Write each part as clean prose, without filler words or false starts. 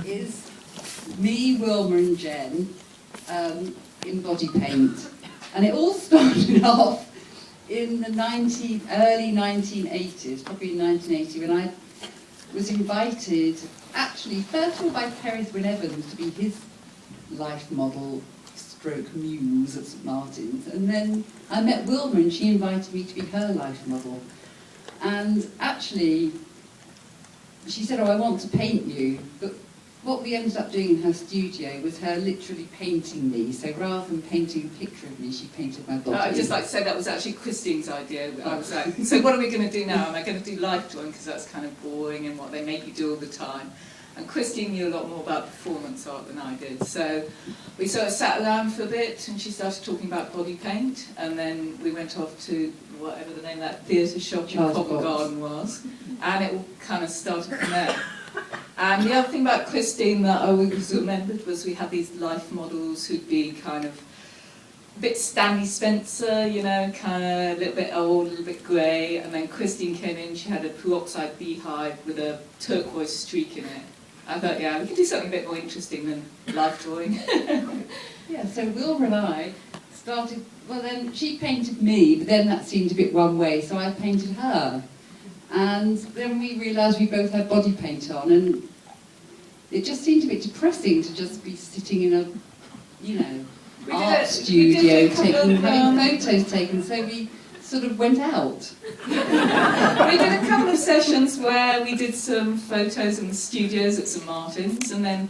is me, Wilma and Jen in body paint. And it all started off in the early 1980s, probably in 1980, when I was invited, actually, first of all by Peregrine Evans to be his life model stroke muse at St Martin's, and then I met Wilma and she invited me to be her life model. And actually, she said, oh, I want to paint you, but what we ended up doing in her studio was her literally painting me. So rather than painting a picture of me, she painted my body. I'd just like to say that was actually Christine's idea. I was like, so what are we going to do now? Am I going to do life drawing, because that's kind of boring and what they make you do all the time? And Christine knew a lot more about performance art than I did. So we sort of sat around for a bit and she started talking about body paint, and then we went off to whatever the name of that theatre shop in Covent Garden was, and it all kind of started from there. And the other thing about Christine that I always remembered was we had these life models who'd be kind of a bit Stanley Spencer, you know, kind of a little bit old, a little bit grey, and then Christine came in, she had a peroxide beehive with a turquoise streak in it. I thought, yeah, we could do something a bit more interesting than life drawing. Yeah, so Wilma and I started, well then she painted me, but then that seemed a bit one way, so I painted her. And then we realised we both had body paint on, and it just seemed a bit depressing to just be sitting in a, you know, art studio having photos taken, so we sort of went out. We did a couple of sessions where we did some photos in the studios at St Martin's, and then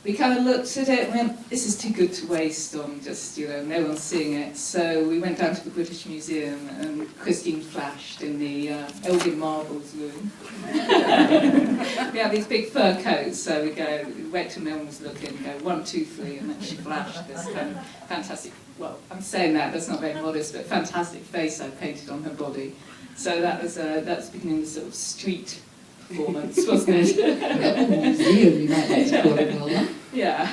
we kind of looked at it and went, this is too good to waste on just, you know, no one's seeing it. So we went down to the British Museum and Christine flashed in the Elgin Marbles room. We had these big fur coats, so we go, wait till no one was looking, go 1, 2, 3, and then she flashed this kind of fantastic, well, I'm saying that's not very modest, but fantastic face I painted on her body. So that was the beginning of the sort of street performance, wasn't it? Museum, you might like to call it, Wilma. Yeah.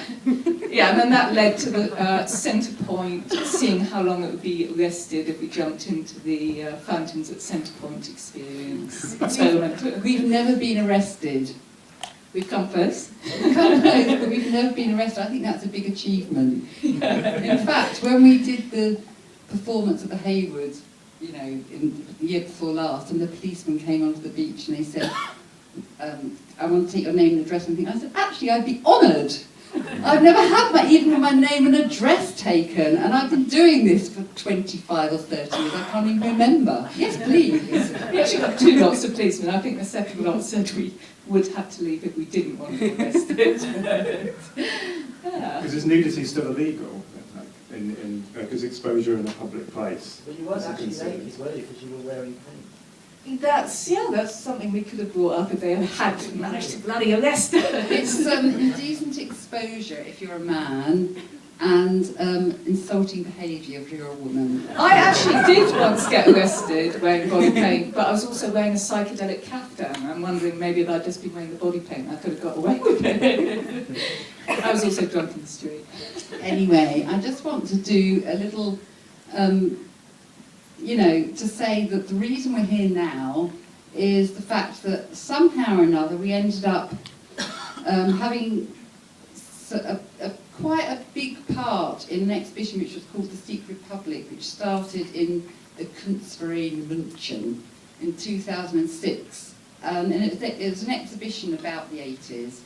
Yeah, and then that led to the Centre Point, seeing how long it would be arrested if we jumped into the fountains at Centre Point experience. We've never been arrested. We've come close. We've come close, but we've never been arrested. I think that's a big achievement. In fact, when we did the performance at the Hayward, you know, in the year before last, and the policeman came onto the beach and they said, I want to take your name and address and things. I said, actually, I'd be honoured. I've never had even my name and address taken, and I've been doing this for 25 or 30 years. I can't even remember. Yes, please. We actually got 2 lots of policemen. I think the second lot said we would have to leave if we didn't want to be arrested. Yeah. Because is nudity still illegal? Because exposure in a public place. But you weren't actually naked, were you? Because you were wearing paint. That's something we could have brought up if they had managed to bloody arrest her. It's indecent exposure if you're a man, and insulting behaviour if you're a woman. I actually did once get arrested wearing body paint, but I was also wearing a psychedelic caftan. I'm wondering maybe if I'd just been wearing the body paint, I could have got away with it. I was also drunk in the street. Anyway, I just want to do a little, you know, to say that the reason we're here now is the fact that somehow or another we ended up having quite a big part in an exhibition which was called The Secret Republic, which started in the Kunstverein München in 2006. And it was an exhibition about the 80s.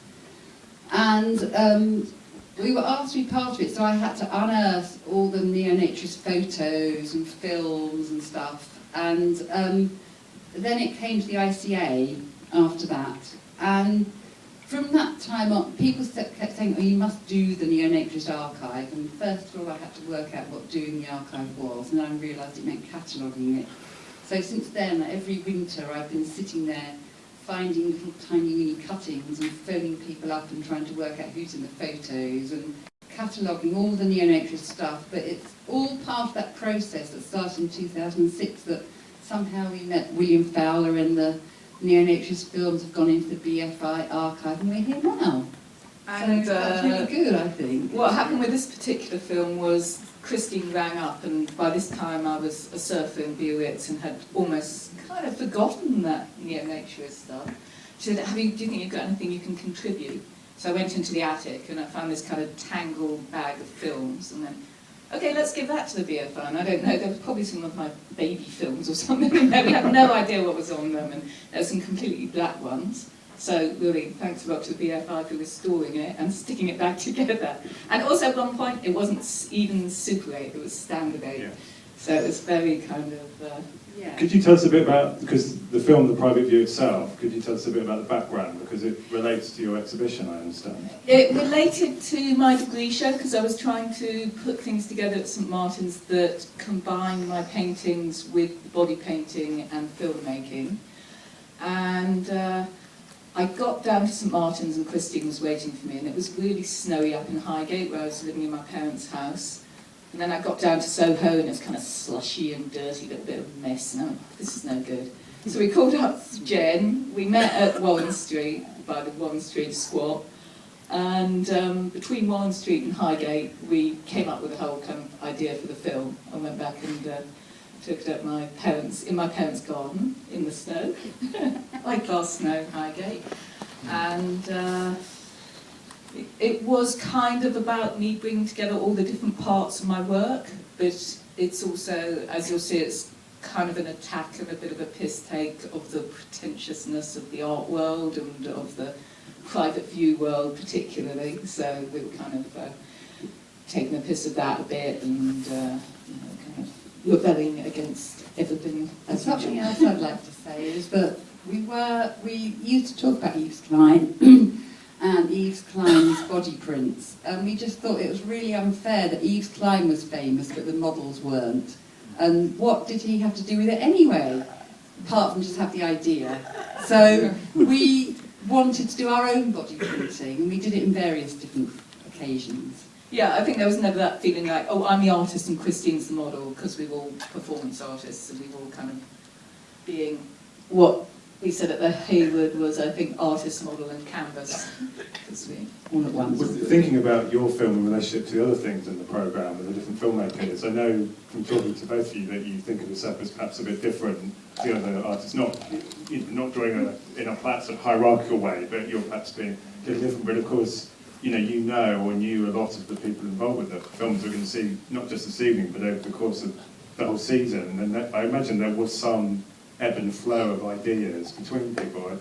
And we were asked to be part of it, so I had to unearth all the Neo Naturist photos and films and stuff. And then it came to the ICA after that. And from that time on, people kept saying, oh, you must do the Neo Naturist archive. And first of all, I had to work out what doing the archive was, and then I realised it meant cataloguing it. So since then, every winter, I've been sitting there finding little tiny mini cuttings and phoning people up and trying to work out who's in the photos and cataloguing all the Neo Naturist stuff. But it's all part of that process that started in 2006, that somehow we met William Fowler, and the Neo Naturist films have gone into the BFI archive, and we're here now. And so that's really good, I think. What happened with this particular film was Christine rang up, and by this time I was a surfer in Biarritz and had almost kind of forgotten that Neo Naturist stuff. She said, do you think you've got anything you can contribute? So I went into the attic and I found this kind of tangled bag of films, and then, okay, let's give that to the BFI. And I don't know, there was probably some of my baby films or something in there. We had no idea what was on them, and there were some completely black ones. So really, thanks a lot to the BFI for restoring it and sticking it back together. And also at one point, it wasn't even Super 8, it was Standard 8. Yeah. So it was very kind of, yeah. Could you tell us a bit about, because the film, The Private View itself, could you tell us a bit about the background? Because it relates to your exhibition, I understand. It related to my degree show because I was trying to put things together at St Martin's that combine my paintings with body painting and filmmaking. And I got down to St Martin's and Christine was waiting for me, and it was really snowy up in Highgate where I was living in my parents' house. And then I got down to Soho and it was kind of slushy and dirty, a little bit of a mess, and I went, this is no good. So we called up Jen, we met at Warren Street, by the Warren Street squat, and between Warren Street and Highgate we came up with a whole kind of idea for the film. I went back and took it at my parents' garden, in the snow, like last snow, Highgate, and it was kind of about me bringing together all the different parts of my work, but it's also, as you'll see, it's kind of an attack and a bit of a piss take of the pretentiousness of the art world and of the private view world particularly. So we were kind of taking the piss of that a bit and kind of rebelling against everything. And something else I'd like to say is that we used to talk about Yves Klein and Yves Klein's body prints, and we just thought it was really unfair that Yves Klein was famous but the models weren't. And what did he have to do with it anyway, apart from just have the idea? So we wanted to do our own body printing, and we did it in various different occasions. Yeah, I think there was never that feeling like, oh, I'm the artist and Christine's the model, because we were all performance artists and we were all kind of being what we said at the Hayward was, I think, artist, model and canvas. All at once. Thinking about your film in relationship to the other things in the programme with the different filmmakers, I know from talking to both of you that you think of yourself as perhaps a bit different to the other artists, not drawing in a flat sort of hierarchical way, but you're perhaps being a little different. But of course, you know or knew a lot of the people involved with the films we're going to see, not just this evening, but over the course of the whole season. And I imagine there was some ebb and flow of ideas between people. I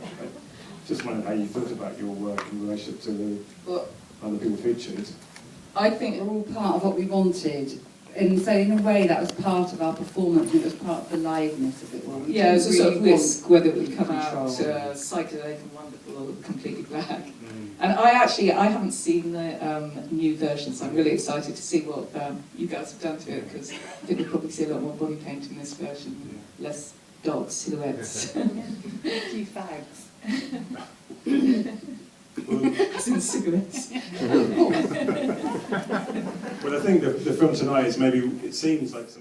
just wondered how you thought about your work in relationship to the other people featured. I think we're all part of what we wanted, and so in a way that was part of our performance, and it was part of the liveness of it all. Yeah, it was a sort of risk whether it would come control. out psychedelic and wonderful or completely black. And I haven't seen the new version, so I'm really excited to see what you guys have done to it, because I think we'll probably see a lot more body paint in this version, less dog silhouettes. A few fags. As in cigarettes. Well, I think the film tonight is maybe, it seems like something